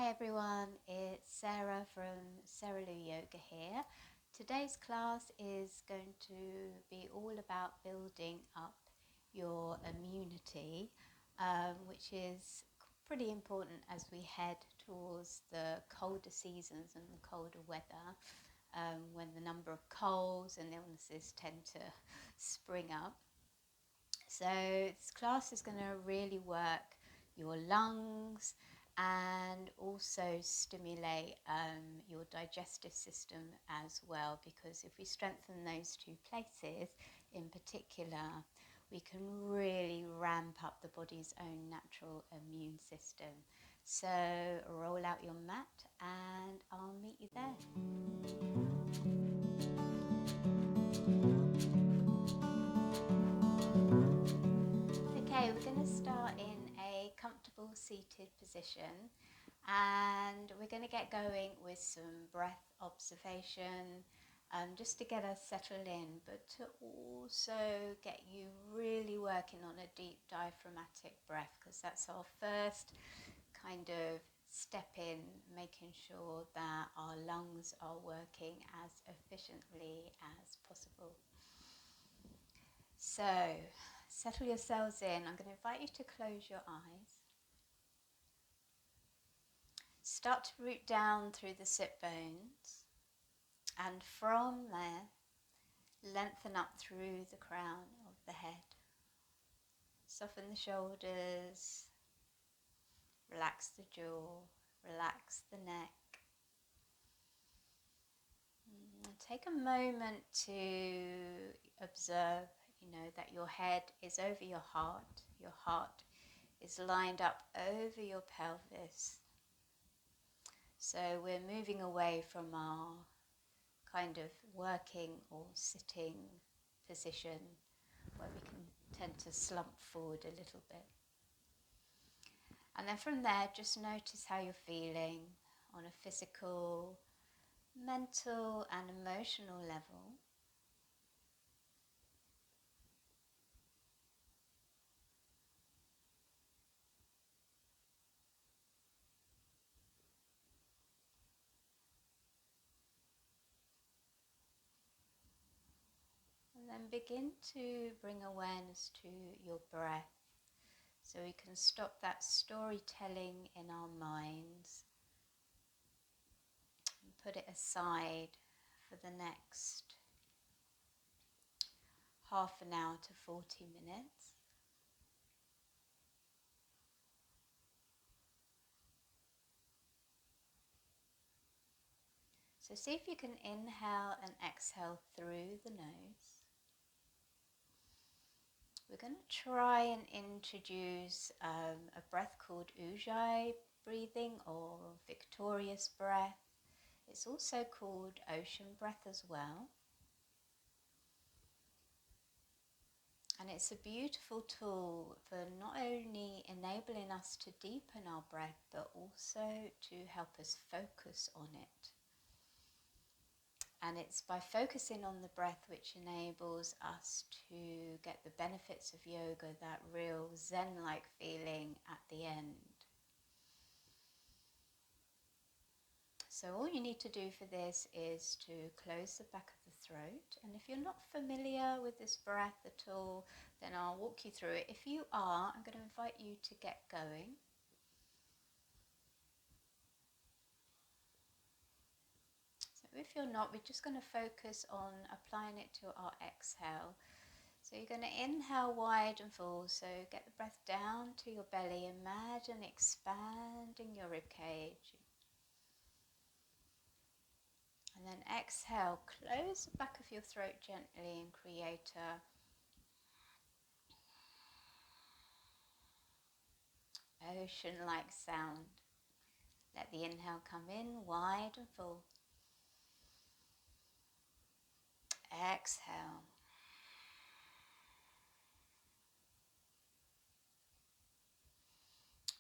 Hi everyone, it's Sarah from Sarah Lou Yoga here. Today's class is going to be all about building up your immunity, which is pretty important as we head towards the colder seasons and the colder weather, when the number of colds and illnesses tend to spring up. So this class is going to really work your lungs and also stimulate your digestive system as well, because if we strengthen those two places in particular, we can really ramp up the body's own natural immune system. So roll out your mat and I'll meet you there. Okay, we're going to start in a comfortable seated position, and we're going to get going with some breath observation, just to get us settled in, but to also get you really working on a deep diaphragmatic breath, because that's our first kind of step in making sure that our lungs are working as efficiently as possible. So, settle yourselves in. I'm going to invite you to close your eyes. Start to root down through the sit bones, and from there, lengthen up through the crown of the head. Soften the shoulders, relax the jaw, relax the neck. Take a moment to observe, that your head is over your heart. Your heart is lined up over your pelvis. So we're moving away from our kind of working or sitting position where we can tend to slump forward a little bit. And then from there, just notice how you're feeling on a physical, mental and emotional level. And then begin to bring awareness to your breath, so we can stop that storytelling in our minds and put it aside for the next half an hour to 40 minutes. So see if you can inhale and exhale through the nose. We're going to try and introduce a breath called Ujjayi breathing or victorious breath. It's also called ocean breath as well. And it's a beautiful tool for not only enabling us to deepen our breath, but also to help us focus on it. And it's by focusing on the breath which enables us to get the benefits of yoga, that real Zen-like feeling at the end. So all you need to do for this is to close the back of the throat. And if you're not familiar with this breath at all, then I'll walk you through it. If you are, I'm going to invite you to get going. So if you're not, we're just going to focus on applying it to our exhale. So you're going to inhale wide and full, so get the breath down to your belly. Imagine expanding your ribcage. And then exhale, close the back of your throat gently and create a ocean-like sound. Let the inhale come in wide and full. Exhale.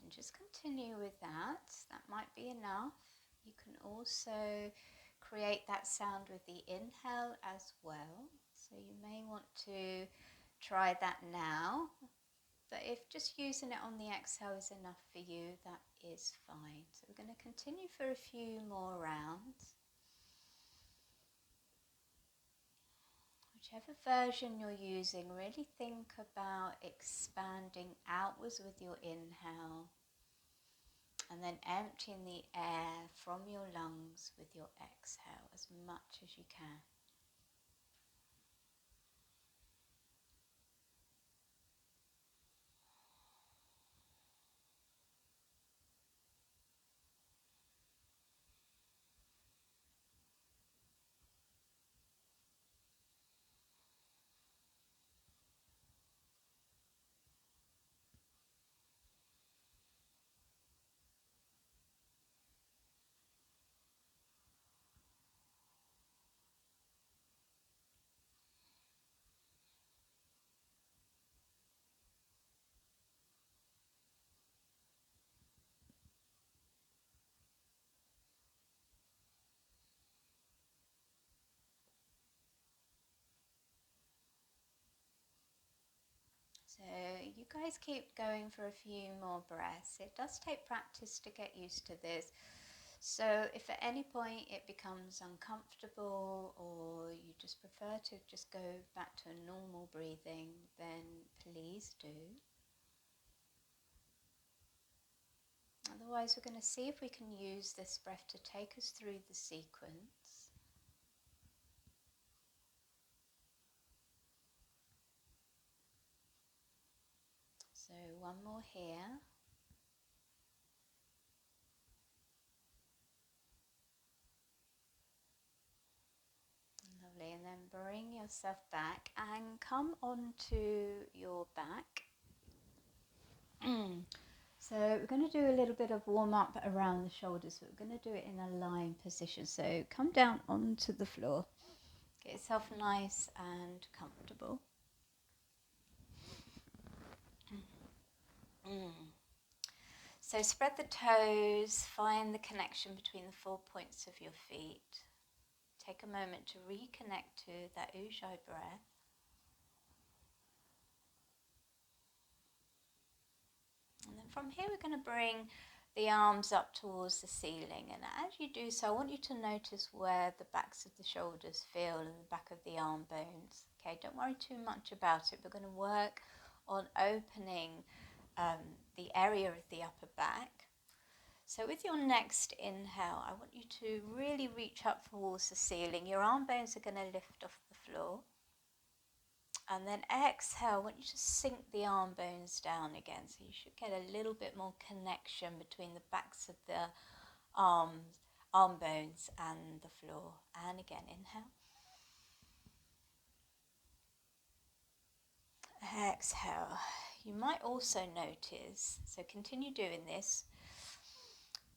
And just continue with that. That might be enough. You can also create that sound with the inhale as well. So you may want to try that now. But if just using it on the exhale is enough for you, that is fine. So we're going to continue for a few more rounds. Whichever version you're using, really think about expanding outwards with your inhale and then emptying the air from your lungs with your exhale as much as you can. So you guys keep going for a few more breaths. It does take practice to get used to this. So if at any point it becomes uncomfortable or you just prefer to just go back to a normal breathing, then please do. Otherwise, we're going to see if we can use this breath to take us through the sequence. So one more here. Lovely, and then bring yourself back and come onto your back. So we're going to do a little bit of warm up around the shoulders, but we're going to do it in a lying position. So come down onto the floor, get yourself nice and comfortable. So spread the toes, find the connection between the 4 points of your feet. Take a moment to reconnect to that Ujjayi breath. And then from here we're going to bring the arms up towards the ceiling, and as you do so I want you to notice where the backs of the shoulders feel and the back of the arm bones. Okay, don't worry too much about it. We're going to work on opening the area of the upper back. So with your next inhale, I want you to really reach up towards the ceiling. Your arm bones are going to lift off the floor. And then exhale, I want you to sink the arm bones down again. So you should get a little bit more connection between the backs of the arm bones and the floor. And again, inhale. Exhale. You might also notice, so continue doing this,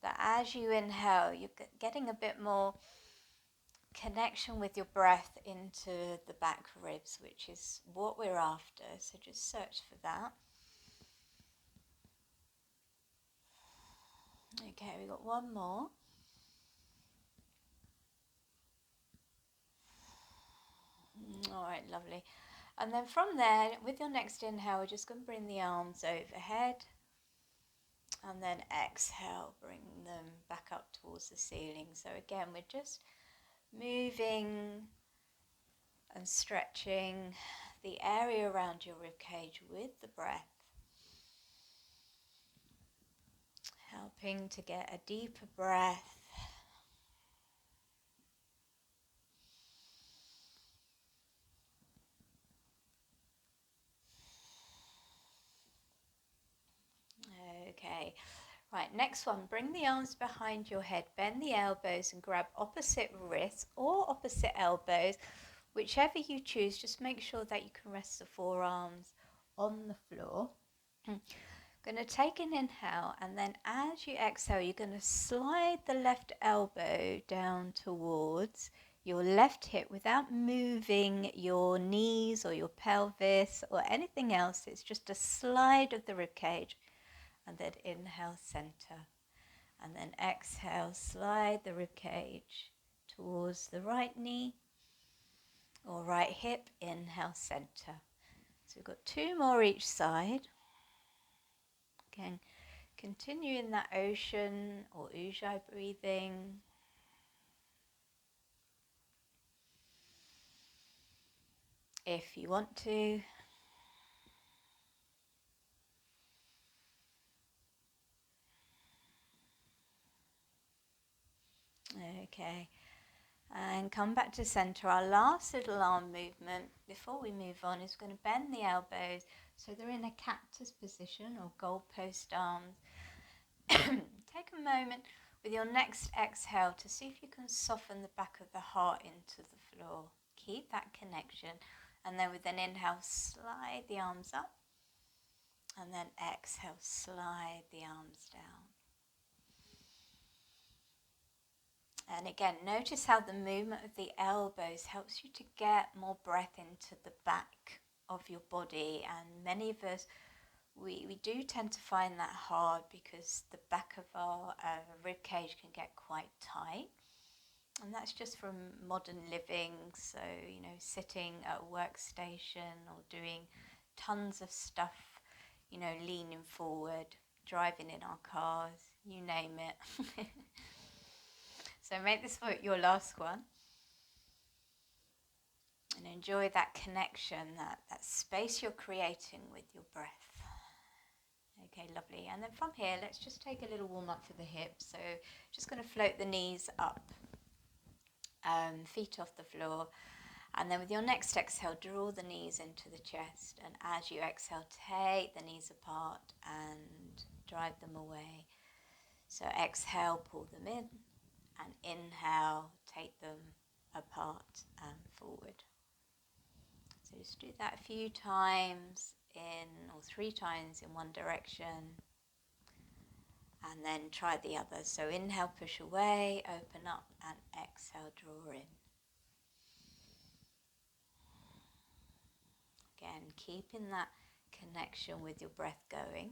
that as you inhale, you're getting a bit more connection with your breath into the back ribs, which is what we're after. So just search for that. Okay, we got one more. All right, lovely. And then from there, with your next inhale, we're just going to bring the arms overhead. And then exhale, bring them back up towards the ceiling. So again, we're just moving and stretching the area around your ribcage with the breath, helping to get a deeper breath. Okay, right, next one, bring the arms behind your head, bend the elbows and grab opposite wrists or opposite elbows, whichever you choose. Just make sure that you can rest the forearms on the floor. Going to take an inhale, and then as you exhale, you're going to slide the left elbow down towards your left hip without moving your knees or your pelvis or anything else. It's just a slide of the ribcage. And then inhale, center. And then exhale, slide the ribcage towards the right knee or right hip. Inhale, center. So we've got two more each side. Again, Continue in that ocean or ujjayi breathing. If you want to. Okay, and come back to center. Our last little arm movement before we move on is going to bend the elbows so they're in a cactus position or goalpost arms. Take a moment with your next exhale to see if you can soften the back of the heart into the floor. Keep that connection, and then with an inhale, slide the arms up, and then exhale, slide the arms down. And again, notice how the movement of the elbows helps you to get more breath into the back of your body. And many of us, we do tend to find that hard because the back of our rib cage can get quite tight. And that's just from modern living. So, sitting at a workstation or doing tons of stuff, leaning forward, driving in our cars, you name it. So make this your last one. And enjoy that connection, that space you're creating with your breath. Okay, lovely. And then from here, let's just take a little warm up for the hips. So just going to float the knees up, feet off the floor. And then with your next exhale, draw the knees into the chest. And as you exhale, take the knees apart and drive them away. So exhale, pull them in. And inhale, take them apart and forward. So just do that a few times or 3 times in one direction. And then try the other. So inhale, push away, open up, and exhale, draw in. Again, keeping that connection with your breath going.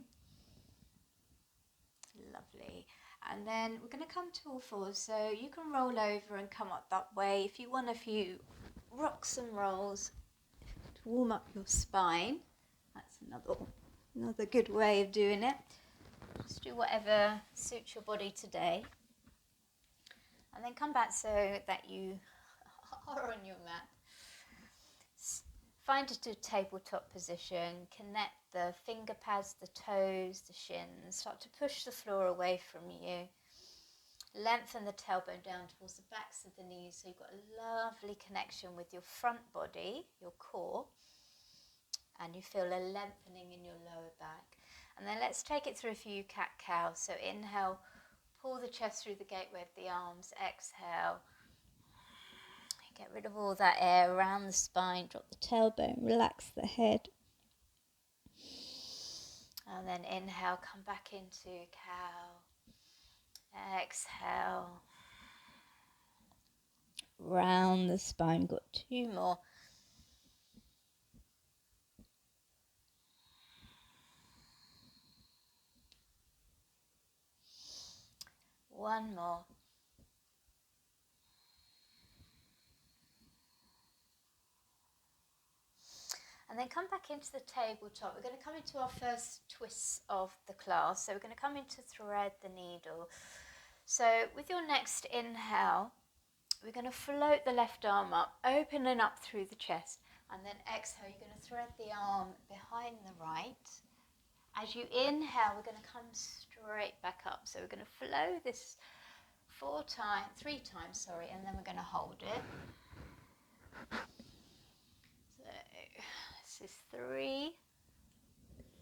Lovely. And then we're going to come to all fours. So you can roll over and come up that way. If you want a few rocks and rolls to warm up your spine, that's another good way of doing it. Just do whatever suits your body today. And then come back so that you are on your mat. Find a tabletop position, connect the finger pads, the toes, the shins, start to push the floor away from you. Lengthen the tailbone down towards the backs of the knees so you've got a lovely connection with your front body, your core, and you feel a lengthening in your lower back. And then let's take it through a few cat-cows. So inhale, pull the chest through the gateway of the arms, exhale. Get rid of all that air around the spine, drop the tailbone, relax the head. And then inhale, come back into cow. Exhale. Round the spine, got 2 more. One more. And then come back into the tabletop. We're going to come into our first twists of the class. So we're going to come into thread the needle. So with your next inhale, we're going to float the left arm up, opening up through the chest. And then exhale, you're going to thread the arm behind the right. As you inhale, we're going to come straight back up. So we're going to flow this 3 times, and then we're going to hold it. So this is 3.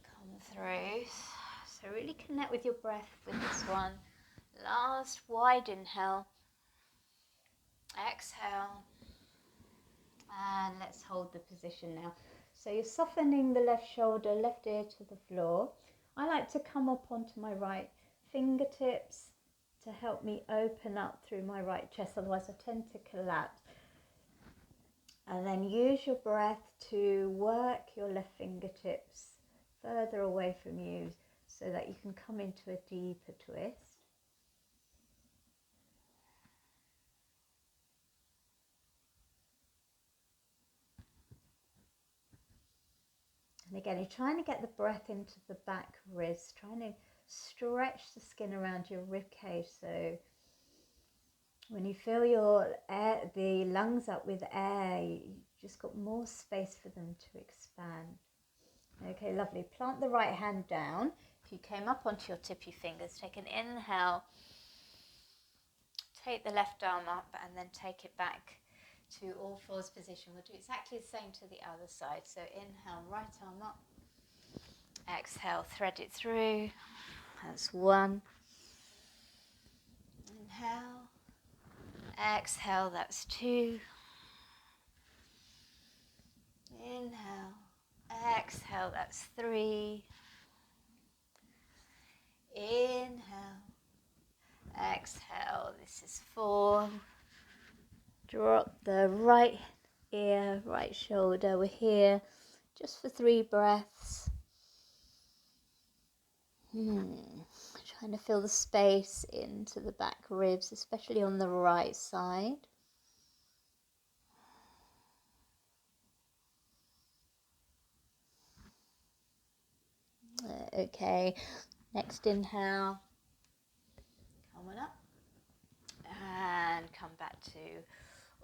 Come through. So really connect with your breath with this one. Last wide inhale. Exhale. And let's hold the position now. So you're softening the left shoulder, left ear to the floor. I like to come up onto my right fingertips to help me open up through my right chest, otherwise I tend to collapse. And then use your breath to work your left fingertips further away from you so that you can come into a deeper twist. And again, you're trying to get the breath into the back wrist, trying to stretch the skin around your rib cage. So when you fill your air, the lungs up with air, you just got more space for them to expand. Okay, lovely. Plant the right hand down. If you came up onto your tippy fingers, take an inhale. Take the left arm up and then take it back to all fours position. We'll do exactly the same to the other side. So inhale, right arm up. Exhale, thread it through. That's one. Inhale. Exhale, that's two. Inhale. Exhale, that's three. Inhale. Exhale, this is four. Drop the right ear, right shoulder. We're here just for 3 breaths. Trying to fill the space into the back ribs, especially on the right side. Okay, next inhale. Come on up. And come back to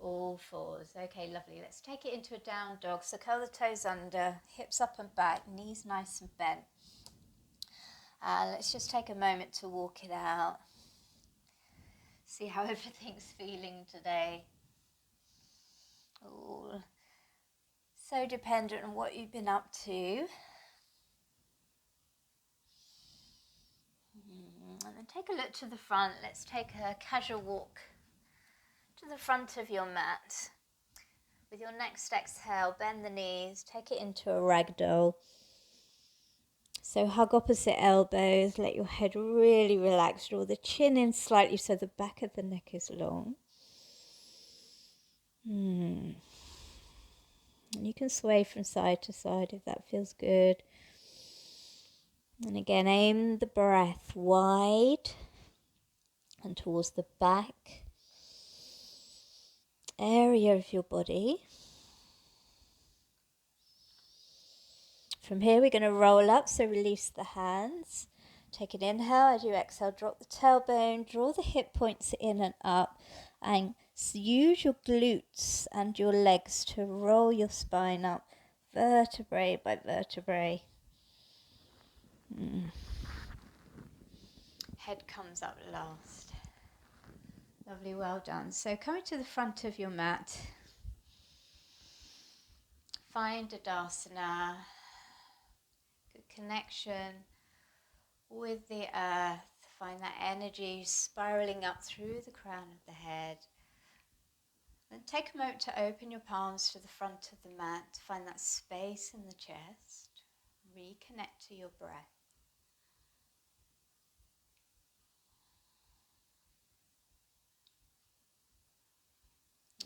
all fours. Okay, lovely. Let's take it into a down dog. So curl the toes under, hips up and back, knees nice and bent. Let's just take a moment to walk it out. See how everything's feeling today. All so dependent on what you've been up to. And then take a look to the front. Let's take a casual walk to the front of your mat. With your next exhale, bend the knees, take it into a ragdoll. So hug opposite elbows, let your head really relax, draw the chin in slightly so the back of the neck is long. And you can sway from side to side if that feels good. And again, aim the breath wide and towards the back area of your body. From here, we're going to roll up, so release the hands. Take an inhale. As you exhale, drop the tailbone, draw the hip points in and up, and use your glutes and your legs to roll your spine up, vertebrae by vertebrae. Head comes up last. Lovely, well done. So coming to the front of your mat, find a Tadasana, good connection with the earth. Find that energy spiraling up through the crown of the head. Then take a moment to open your palms to the front of the mat. Find that space in the chest. Reconnect to your breath.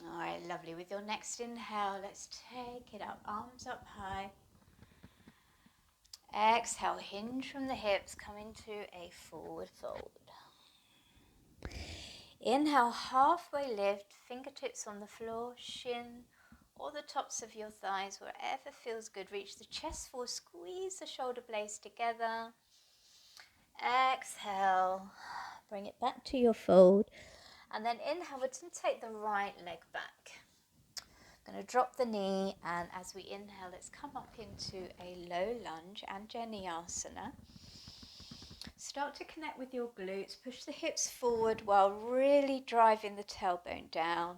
Alright, lovely. With your next inhale, let's take it up, arms up high. Exhale, hinge from the hips, come into a forward fold. Inhale, halfway lift, fingertips on the floor, shin or the tops of your thighs, wherever feels good. Reach the chest forward, squeeze the shoulder blades together. Exhale, bring it back to your fold. And then inhale, we're going to take the right leg back. I'm going to drop the knee, and as we inhale, let's come up into a low lunge, Anjaneyasana. Start to connect with your glutes, push the hips forward while really driving the tailbone down.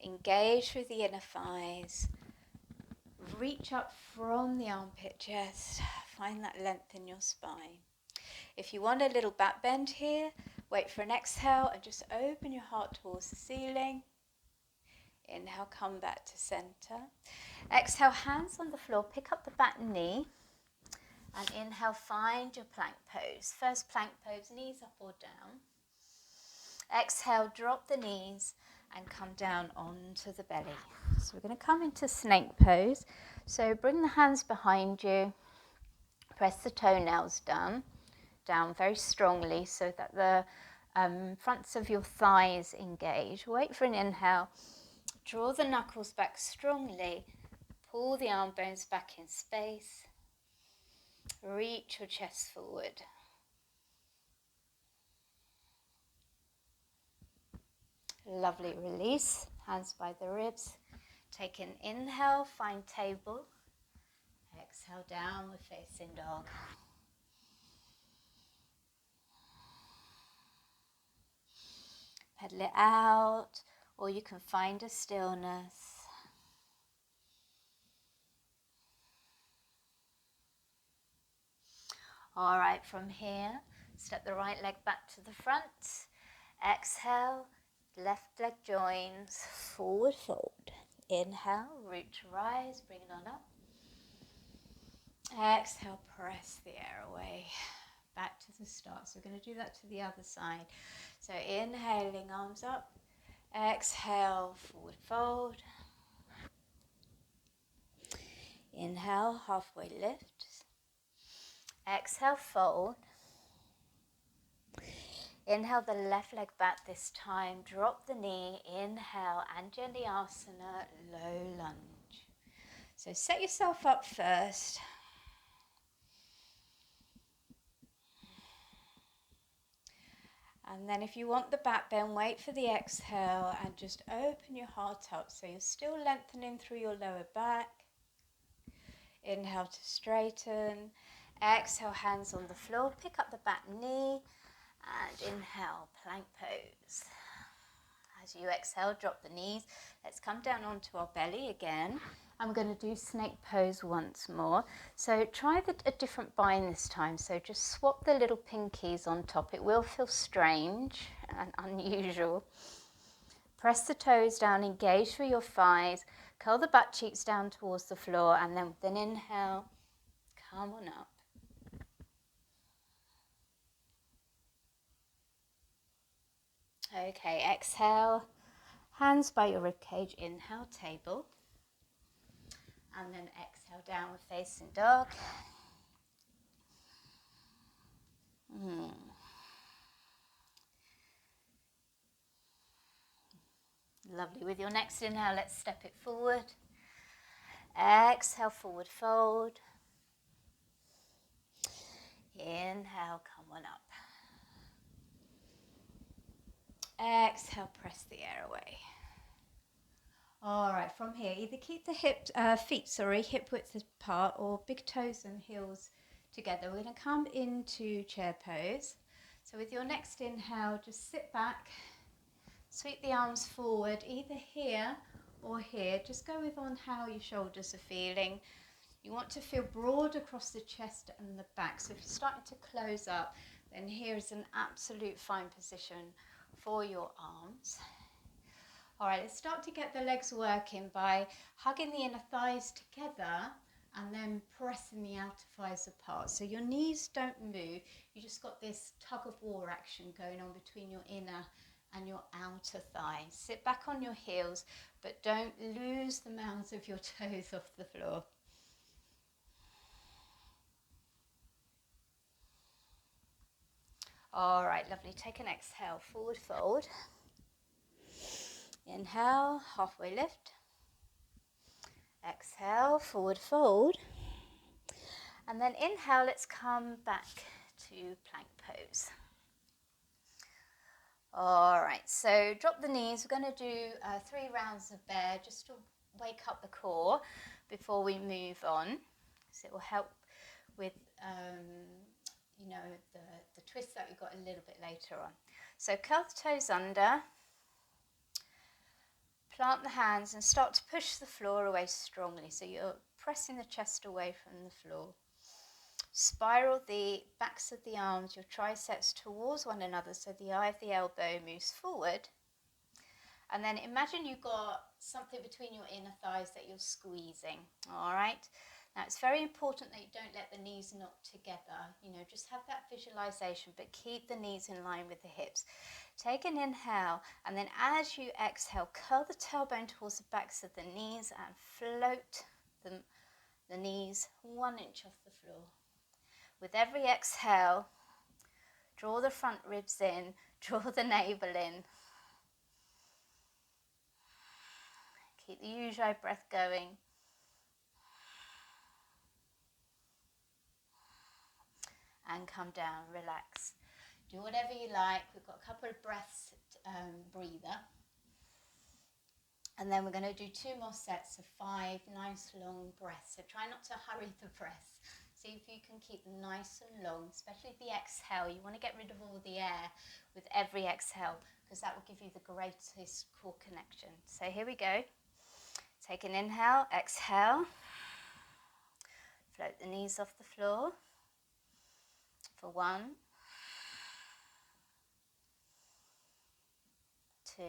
Engage with the inner thighs. Reach up from the armpit chest. Find that length in your spine. If you want a little back bend here, wait for an exhale and just open your heart towards the ceiling. Inhale, come back to center. Exhale, hands on the floor, pick up the back knee. And inhale, find your plank pose. First plank pose, knees up or down. Exhale, drop the knees and come down onto the belly. So we're going to come into snake pose. So bring the hands behind you. Press the toenails down very strongly so that the fronts of your thighs engage. Wait for an inhale. Draw the knuckles back strongly. Pull the arm bones back in space. Reach your chest forward. Lovely, release, hands by the ribs. Take an inhale, find table. Exhale, downward facing dog. Pedal it out, or you can find a stillness. All right, from here, step the right leg back to the front. Exhale, left leg joins, forward fold. Inhale, root to rise, bring it on up. Exhale, press the air away. Back to the start. So we're going to do that to the other side. So inhaling, arms up. Exhale, forward fold. Inhale, halfway lift. Exhale, fold. Inhale the left leg back this time. Drop the knee. Inhale, Anjali Asana, low lunge. So set yourself up first. And then if you want the back bend, wait for the exhale and just open your heart up. So you're still lengthening through your lower back. Inhale to straighten. Exhale, hands on the floor. Pick up the back knee. And inhale, plank pose. As you exhale, drop the knees. Let's come down onto our belly again. I'm going to do snake pose once more. So try a different bind this time. So just swap the little pinkies on top. It will feel strange and unusual. Press the toes down, engage through your thighs. Curl the butt cheeks down towards the floor. And then with an inhale, come on up. Okay, exhale. Hands by your ribcage, inhale, table. And then exhale, downward facing dog. Lovely. With your next inhale, let's step it forward. Exhale, forward fold. Inhale, come on up. Exhale, press the air away. All right, from here, either keep the feet hip width apart, or big toes and heels together. We're going to come into chair pose. So with your next inhale, just sit back, sweep the arms forward, either here or here. Just go with on how your shoulders are feeling. You want to feel broad across the chest and the back. So if you're starting to close up, then here is an absolute fine position for your arms. All right, let's start to get the legs working by hugging the inner thighs together and then pressing the outer thighs apart. So your knees don't move. You just got this tug of war action going on between your inner and your outer thighs. Sit back on your heels, but don't lose the mounds of your toes off the floor. All right, lovely. Take an exhale, forward fold. Inhale, halfway lift. Exhale, forward fold. And then inhale, let's come back to plank pose. All right, so drop the knees. We're going to do 3 rounds of bear just to wake up the core before we move on. So it will help with the twist that we've got a little bit later on. So curl the toes under, plant the hands and start to push the floor away strongly. So you're pressing the chest away from the floor. Spiral the backs of the arms, your triceps towards one another so the eye of the elbow moves forward. And then imagine you've got something between your inner thighs that you're squeezing, all right? Now, it's very important that you don't let the knees knock together. Just have that visualization, but keep the knees in line with the hips. Take an inhale, and then as you exhale, curl the tailbone towards the backs of the knees and float the knees 1 inch off the floor. With every exhale, draw the front ribs in, draw the navel in. Keep the usual breath going. And come down, relax. Do whatever you like. We've got a couple of breaths breather. And then we're going to do 2 more sets of 5 nice long breaths. So try not to hurry the breaths. See if you can keep them nice and long, especially the exhale. You want to get rid of all the air with every exhale because that will give you the greatest core connection. So here we go. Take an inhale, exhale. Float the knees off the floor for 1, 2,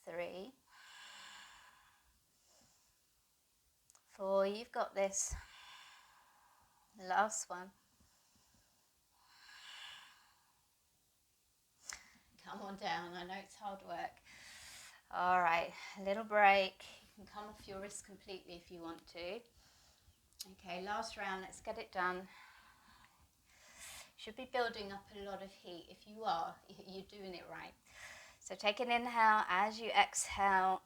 3, 4. You've got this. Last one. Come on down. I know it's hard work. All right, a little break. You can come off your wrist completely if you want to. Okay, last round. Let's get it done. Should be building up a lot of heat. If you are, you're doing it right. So take an inhale. As you exhale,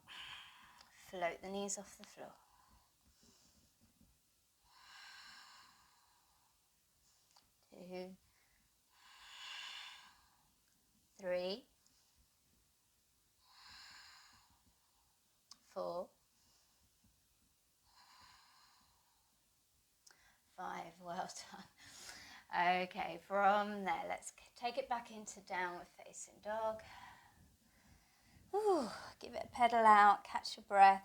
float the knees off the floor. 2, 3, 4, 5. Well done. Okay, from there, let's take it back into downward facing dog. Ooh, give it a pedal out, catch your breath.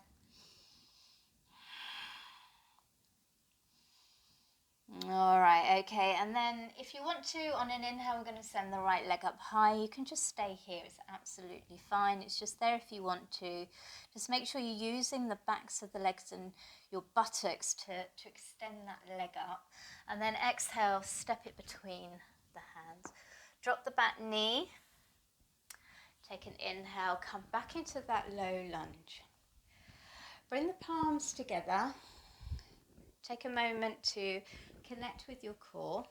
All right, okay, and then if you want to, on an inhale, we're going to send the right leg up high. You can just stay here, it's absolutely fine. It's just there if you want to. Just make sure you're using the backs of the legs and your buttocks to extend that leg up. And then exhale, step it between the hands. Drop the back knee. Take an inhale, come back into that low lunge. Bring the palms together. Take a moment to connect with your core.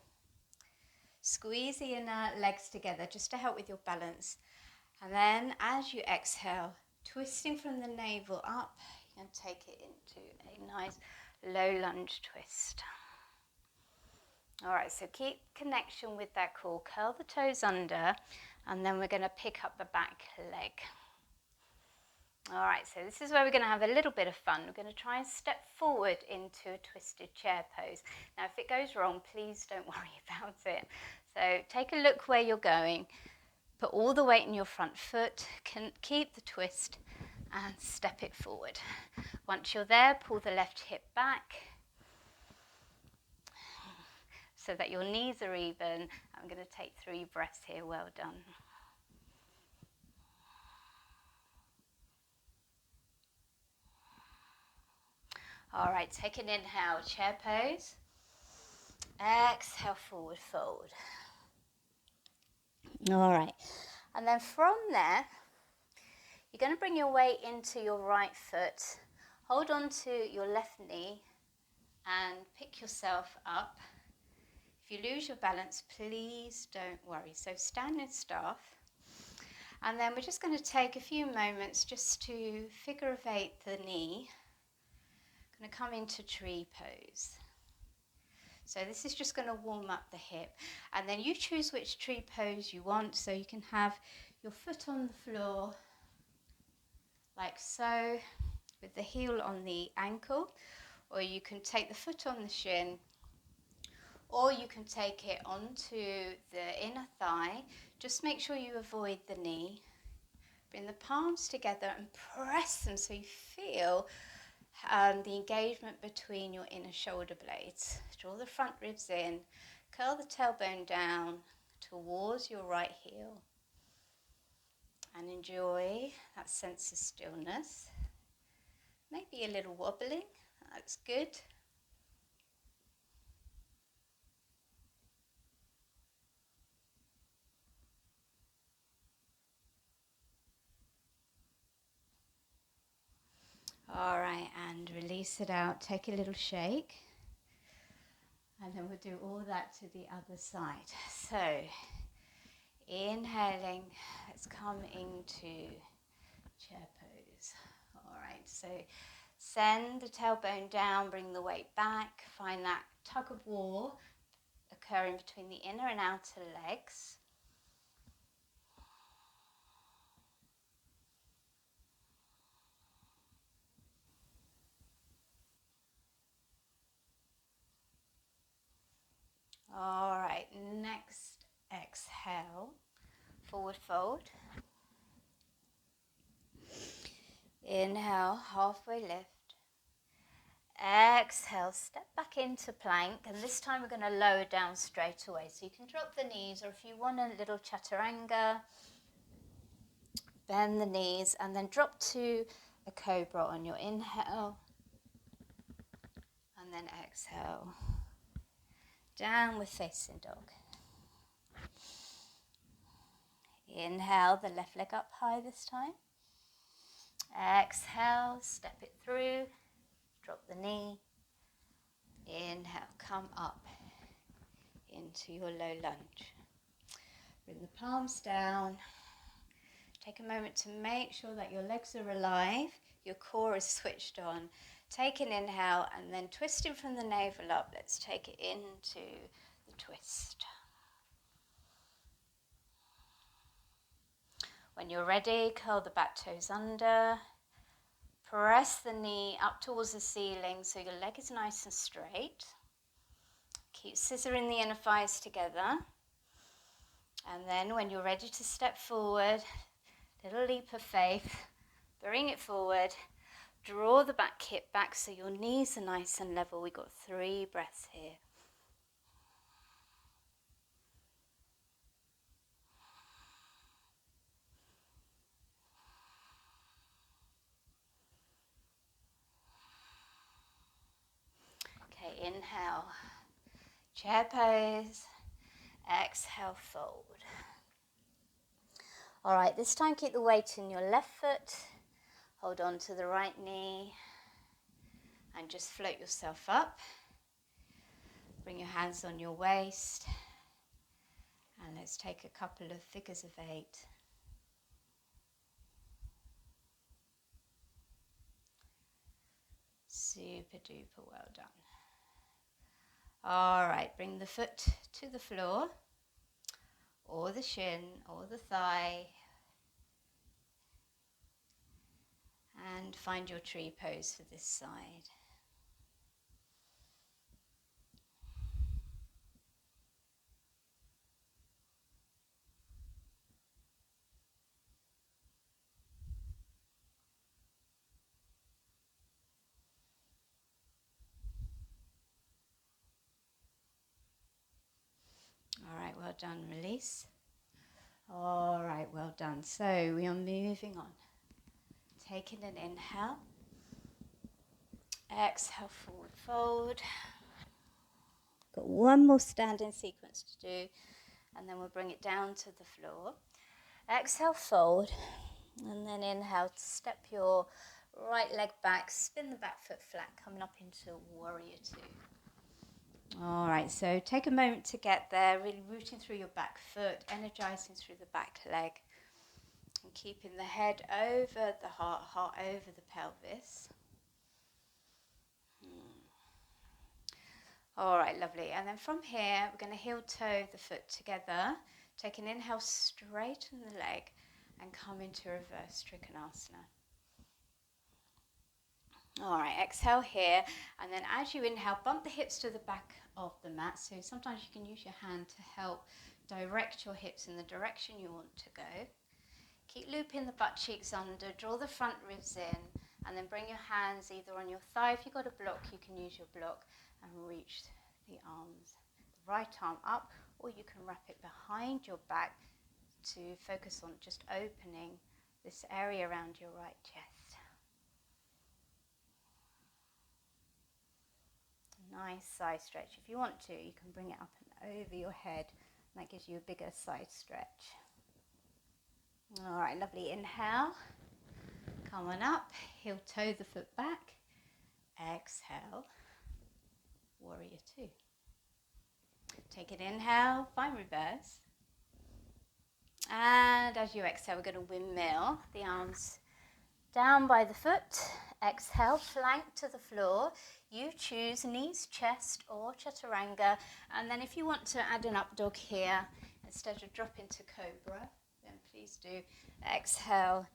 Squeeze the inner legs together just to help with your balance. And then as you exhale, twisting from the navel up, you can take it into a nice low lunge twist. All right, so keep connection with that core. Curl the toes under, and then we're going to pick up the back leg. All right, so this is where we're going to have a little bit of fun. We're going to try and step forward into a twisted chair pose. Now, if it goes wrong, please don't worry about it. So take a look where you're going. Put all the weight in your front foot. Keep the twist and step it forward. Once you're there, pull the left hip back so that your knees are even. I'm going to take 3 breaths here. Well done. All right, take an inhale, chair pose. Exhale, forward fold. All right, and then from there, you're going to bring your weight into your right foot. Hold on to your left knee and pick yourself up. If you lose your balance, please don't worry. So stand in staff. And then we're just going to take a few moments just to figure of 8 the knee. Going to come into tree pose. So this is just going to warm up the hip. And then you choose which tree pose you want. So you can have your foot on the floor, like so, with the heel on the ankle. Or you can take the foot on the shin. Or you can take it onto the inner thigh. Just make sure you avoid the knee. Bring the palms together and press them so you feel the engagement between your inner shoulder blades. Draw the front ribs in, curl the tailbone down towards your right heel, and enjoy that sense of stillness. Maybe a little wobbling, that's good. All right, and release it out. Take a little shake. And then we'll do all that to the other side. So, inhaling, let's come into chair pose. All right, so send the tailbone down, bring the weight back. Find that tug of war occurring between the inner and outer legs. All right, next exhale, forward fold. Inhale, halfway lift. Exhale, step back into plank, and this time we're going to lower down straight away. So you can drop the knees, or if you want a little chaturanga, bend the knees and then drop to a cobra on your inhale, and then exhale. Downward facing dog. Inhale, the left leg up high this time. Exhale, step it through, drop the knee. Inhale, come up into your low lunge. Bring the palms down. Take a moment to make sure that your legs are alive, your core is switched on. Take an inhale and then twisting from the navel up, let's take it into the twist. When you're ready, curl the back toes under. Press the knee up towards the ceiling so your leg is nice and straight. Keep scissoring the inner thighs together. And then when you're ready to step forward, little leap of faith, bring it forward. Draw the back hip back so your knees are nice and level. We've got 3 breaths here. Okay, inhale, chair pose, exhale, fold. All right, this time keep the weight in your left foot, hold on to the right knee, and just float yourself up. Bring your hands on your waist, and let's take a couple of figures of 8. Super duper well done. All right, bring the foot to the floor, or the shin, or the thigh, and find your tree pose for this side. All right, well done, release. All right, well done. So we are moving on. Taking an inhale. Exhale, forward fold. Got one more standing sequence to do, and then we'll bring it down to the floor. Exhale, fold, and then inhale to step your right leg back, spin the back foot flat, coming up into warrior 2. All right, so take a moment to get there, really rooting through your back foot, energizing through the back leg, and keeping the head over the heart, heart over the pelvis. All right, lovely. And then from here, we're going to heel toe the foot together. Take an inhale, straighten the leg, and come into reverse Trikonasana. All right, exhale here, and then as you inhale, bump the hips to the back of the mat. So sometimes you can use your hand to help direct your hips in the direction you want to go. Keep looping the butt cheeks under, draw the front ribs in, and then bring your hands either on your thigh. If you've got a block, you can use your block and reach the arms, the right arm up, or you can wrap it behind your back to focus on just opening this area around your right chest. Nice side stretch. If you want to, you can bring it up and over your head. And that gives you a bigger side stretch. All right, lovely. Inhale. Come on up. Heel toe the foot back. Exhale. Warrior 2. Take an inhale. Find reverse. And as you exhale, we're going to windmill the arms down by the foot. Exhale, flank to the floor. You choose knees, chest, or chaturanga. And then if you want to add an up dog here, instead of dropping to cobra, then please do. Exhale,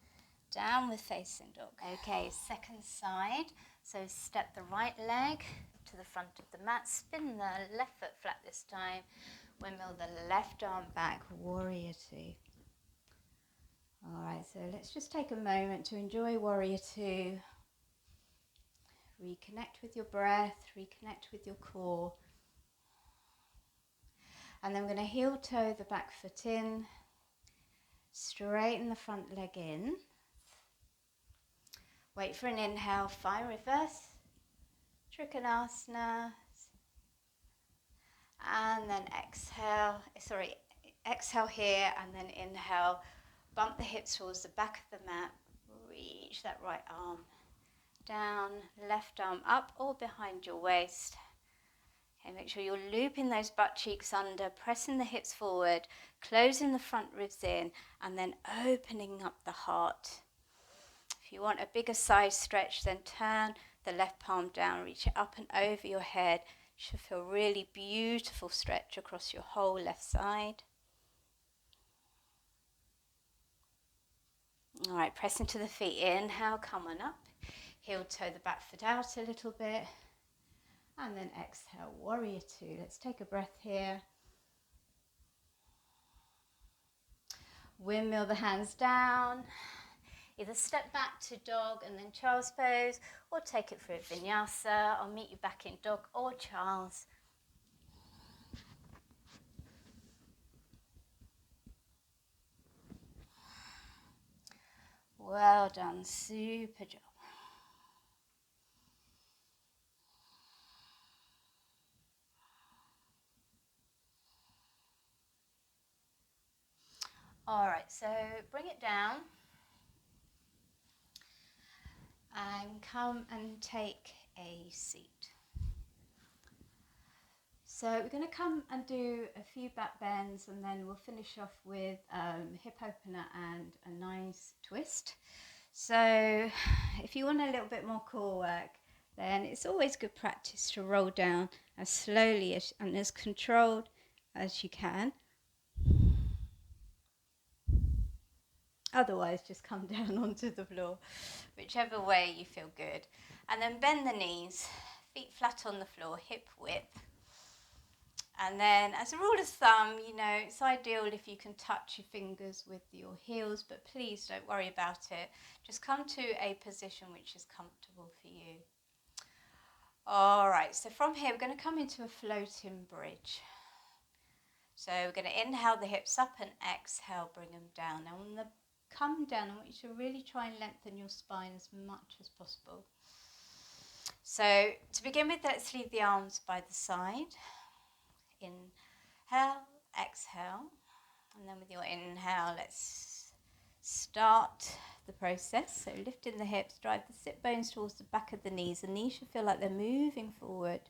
downward facing dog. Okay, second side. So step the right leg to to the front of the mat. Spin the left foot flat this time. Windmill the left arm back, warrior two. Alright, so let's just take a moment to enjoy warrior two. Reconnect with your breath, reconnect with your core. And then we're going to heel toe the back foot in, straighten the front leg in. Wait for an inhale, find reverse, Trikonasana. And then exhale here and then inhale. Bump the hips towards the back of the mat. Reach that right arm down, left arm up or behind your waist. Okay, make sure you're looping those butt cheeks under, pressing the hips forward, closing the front ribs in, and then opening up the heart. If you want a bigger side stretch, then turn the left palm down, reach it up and over your head. You should feel really beautiful stretch across your whole left side. All right, press into the feet. Inhale, come on up. Heel toe the back foot out a little bit. And then exhale, warrior two. Let's take a breath here. Windmill the hands down. Either step back to dog and then child's pose, or take it through vinyasa. I'll meet you back in dog or child's. Well done, super job. All right, so bring it down and come and take a seat. So we're going to come and do a few back bends and then we'll finish off with hip opener and a nice twist. So if you want a little bit more core work, then it's always good practice to roll down as slowly and as controlled as you can. Otherwise, just come down onto the floor, whichever way you feel good. And then bend the knees, feet flat on the floor, hip width. And then as a rule of thumb, you know, it's ideal if you can touch your fingers with your heels, but please don't worry about it. Just come to a position which is comfortable for you. All right, so from here, we're going to come into a floating bridge. So we're going to inhale the hips up and exhale, bring them down. Now on the come down, I want you to really try and lengthen your spine as much as possible. So to begin with, let's leave the arms by the side. Inhale, exhale, and then with your inhale, let's start the process. So lifting the hips, drive the sit bones towards the back of the knees. The knees should feel like they're moving forward.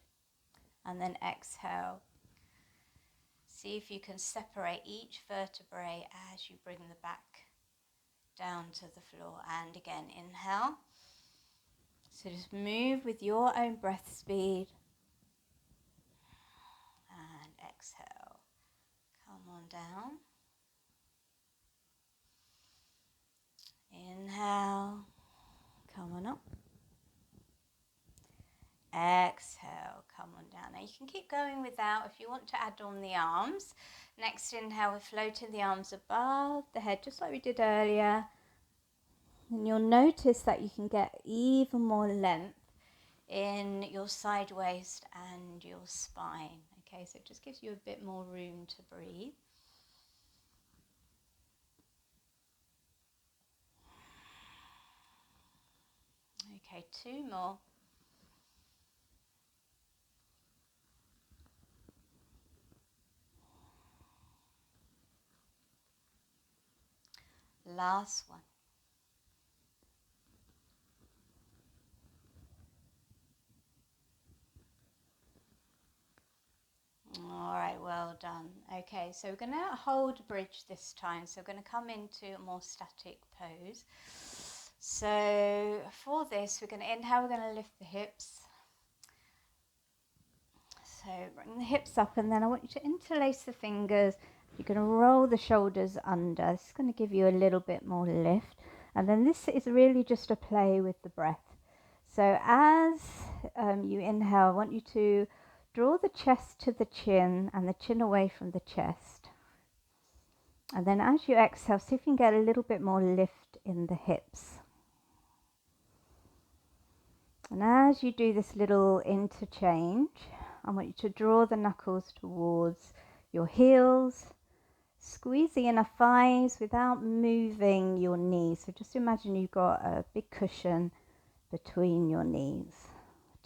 And then exhale. See if you can separate each vertebrae as you bring the back down to the floor. And again, inhale. So just move with your own breath speed. And exhale. Come on down. Inhale. Come on up. Exhale, come on down. Now you can keep going without if you want to add on the arms. Next inhale, we're floating the arms above the head, just like we did earlier. And you'll notice that you can get even more length in your side waist and your spine. Okay, so it just gives you a bit more room to breathe. Okay, two more. Last one. All right, well done. Okay, so we're going to hold bridge this time. So we're going to come into a more static pose. So for this, we're going to inhale, we're going to lift the hips. So bring the hips up and then I want you to interlace the fingers. You're going to roll the shoulders under. This is going to give you a little bit more lift. And then this is really just a play with the breath. So as you inhale, I want you to draw the chest to the chin and the chin away from the chest. And then as you exhale, see if you can get a little bit more lift in the hips. And as you do this little interchange, I want you to draw the knuckles towards your heels, squeeze the inner thighs without moving your knees. So just imagine you've got a big cushion between your knees.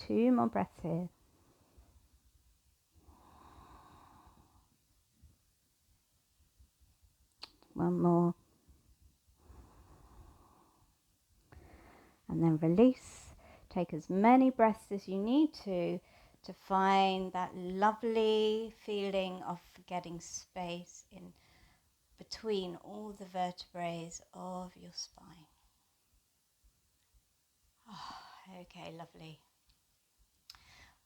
2 more breaths here. One more. And then release. Take as many breaths as you need to find that lovely feeling of getting space in between all the vertebrae of your spine. Oh, okay, lovely.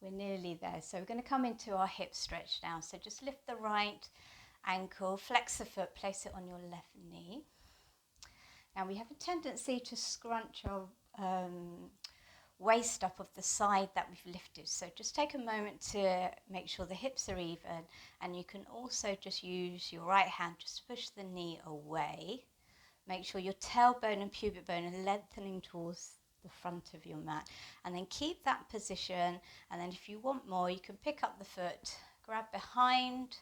We're nearly there. So we're going to come into our hip stretch now. So just lift the right ankle, flex the foot, place it on your left knee. Now we have a tendency to scrunch our waist up of the side that we've lifted. So just take a moment to make sure the hips are even, and you can also just use your right hand just to push the knee away. Make sure your tailbone and pubic bone are lengthening towards the front of your mat, and then keep that position. And then if you want more, you can pick up the foot, grab behind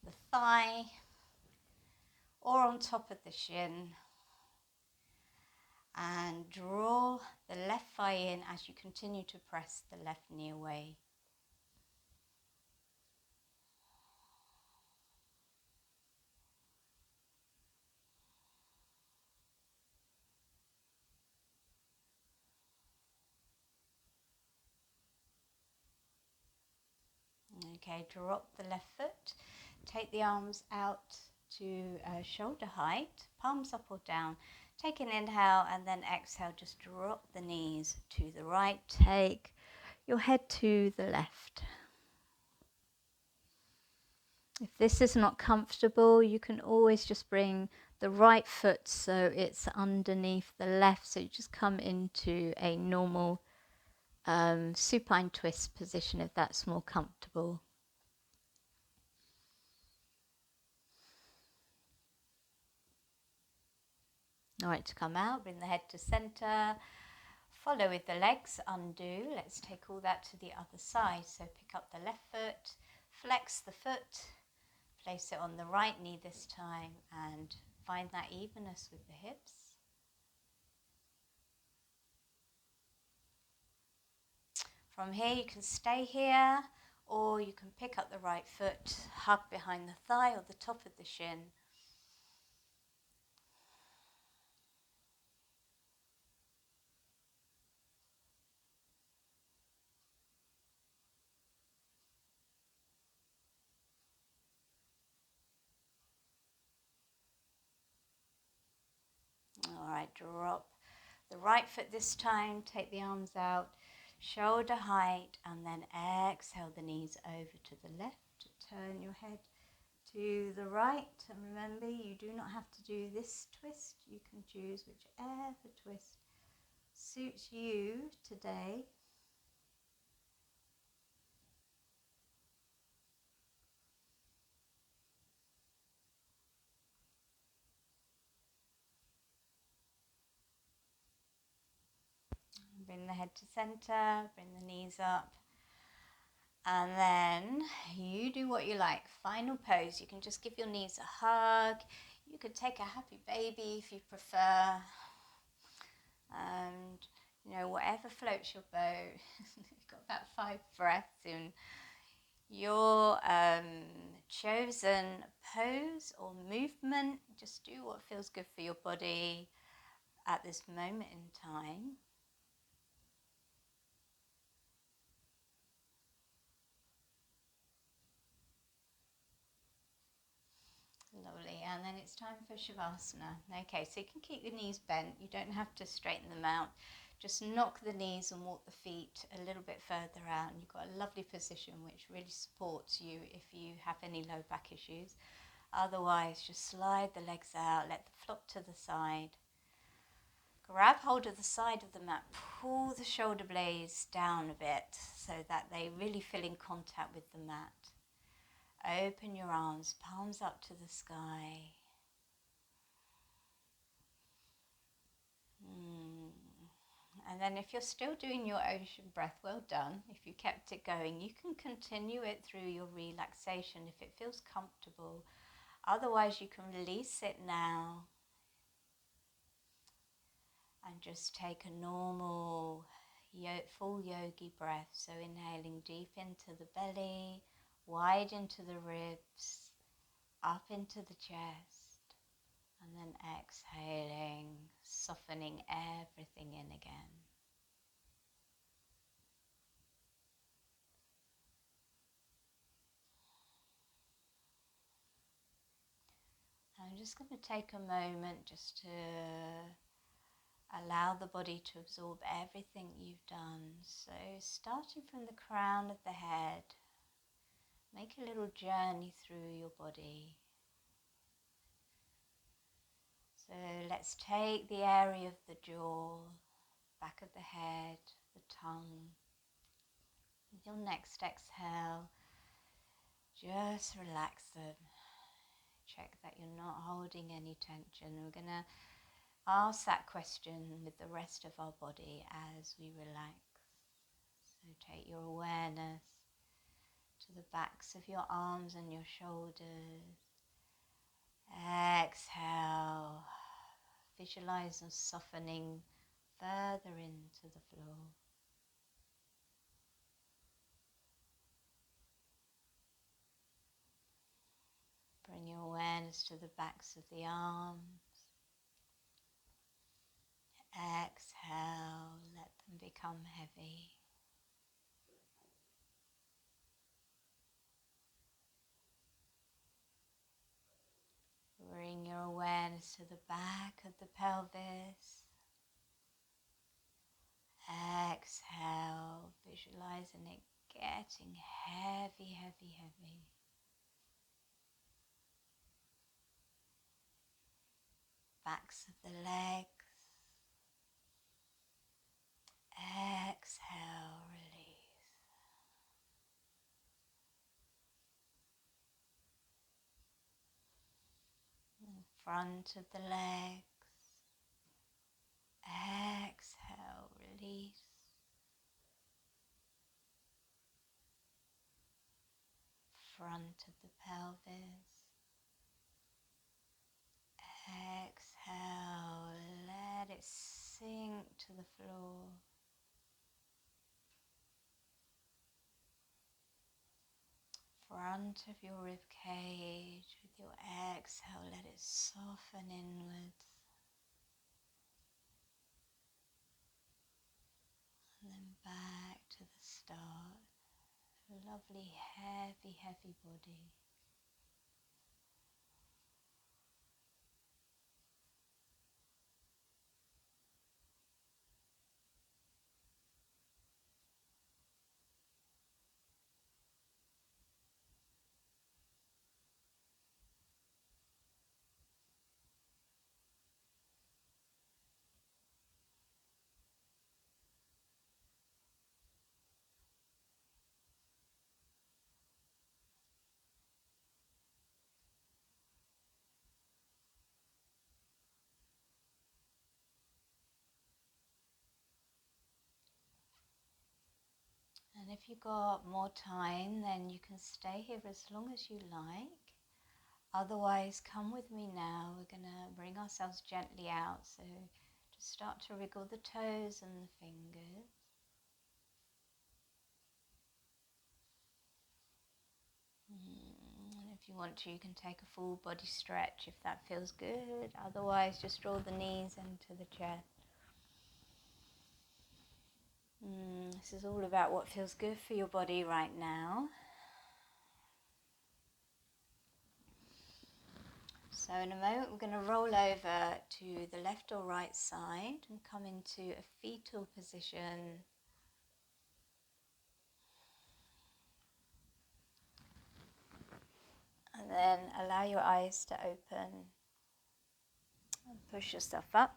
the thigh or on top of the shin, and draw the left thigh in as you continue to press the left knee away. Okay, drop the left foot, take the arms out to shoulder height, palms up or down. Take an inhale and then exhale, just drop the knees to the right, take your head to the left. If this is not comfortable, you can always just bring the right foot so it's underneath the left, so you just come into a normal supine twist position if that's more comfortable. All right, to come out, bring the head to center, follow with the legs, undo. Let's take all that to the other side. So pick up the left foot, flex the foot, place it on the right knee this time, and find that evenness with the hips. From here, you can stay here, or you can pick up the right foot, hug behind the thigh or the top of the shin. All right, drop the right foot this time, take the arms out, shoulder height, and then exhale the knees over to the left. Turn your head to the right, and remember, you do not have to do this twist. You can choose whichever twist suits you today. Bring the head to center, bring the knees up, and then you do what you like. Final pose, you can just give your knees a hug. You could take a happy baby if you prefer, and whatever floats your boat. You've got about 5 breaths in your chosen pose or movement. Just do what feels good for your body at this moment in time. Lovely, and then it's time for Shavasana. Okay, so you can keep your knees bent. You don't have to straighten them out. Just knock the knees and walk the feet a little bit further out, and you've got a lovely position which really supports you if you have any low back issues. Otherwise, just slide the legs out, let them flop to the side. Grab hold of the side of the mat, pull the shoulder blades down a bit so that they really feel in contact with the mat. Open your arms, palms up to the sky. And then if you're still doing your ocean breath, well done. If you kept it going, you can continue it through your relaxation if it feels comfortable. Otherwise, you can release it now and just take a normal full yogi breath. So inhaling deep into the belly, wide into the ribs, up into the chest, and then exhaling, softening everything in again. I'm just going to take a moment just to allow the body to absorb everything you've done. So starting from the crown of the head, make a little journey through your body. So let's take the area of the jaw, back of the head, the tongue. With your next exhale, just relax them. Check that you're not holding any tension. We're going to ask that question with the rest of our body as we relax. So take your awareness to the backs of your arms and your shoulders. Exhale. Visualize them softening further into the floor. Bring your awareness to the backs of the arms. Exhale, let them become heavy. Bring your awareness to the back of the pelvis. Exhale, visualizing it getting heavy, heavy, heavy. Backs of the legs. Exhale, release. And front of the legs. Exhale, release. Front of the pelvis. Exhale, let it sink to the floor. Front of your rib cage. With your exhale, let it soften inwards. And then back to the start. A lovely, heavy, heavy body. And if you've got more time, then you can stay here as long as you like. Otherwise, come with me now. We're going to bring ourselves gently out. So just start to wriggle the toes and the fingers. And if you want to, you can take a full body stretch if that feels good. Otherwise, just draw the knees into the chest. This is all about what feels good for your body right now. So in a moment we're going to roll over to the left or right side and come into a fetal position. And then allow your eyes to open and push yourself up.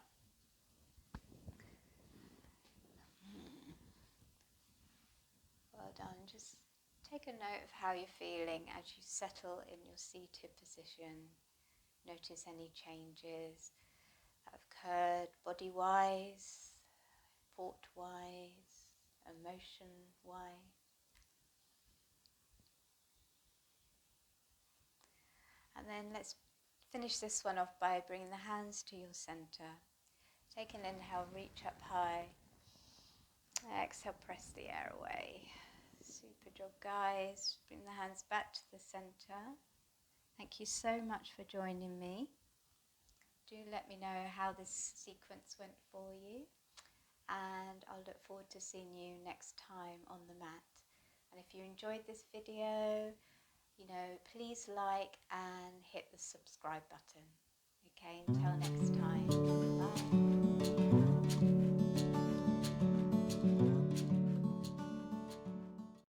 Well done. Just take a note of how you're feeling as you settle in your seated position. Notice any changes that have occurred body-wise, thought-wise, emotion-wise. And then let's finish this one off by bringing the hands to your center. Take an inhale, reach up high. Exhale, press the air away. Super job, guys. Bring the hands back to the center. Thank you so much for joining me. Do let me know how this sequence went for you. And I'll look forward to seeing you next time on the mat. And if you enjoyed this video, please like and hit the subscribe button. Okay, until next time.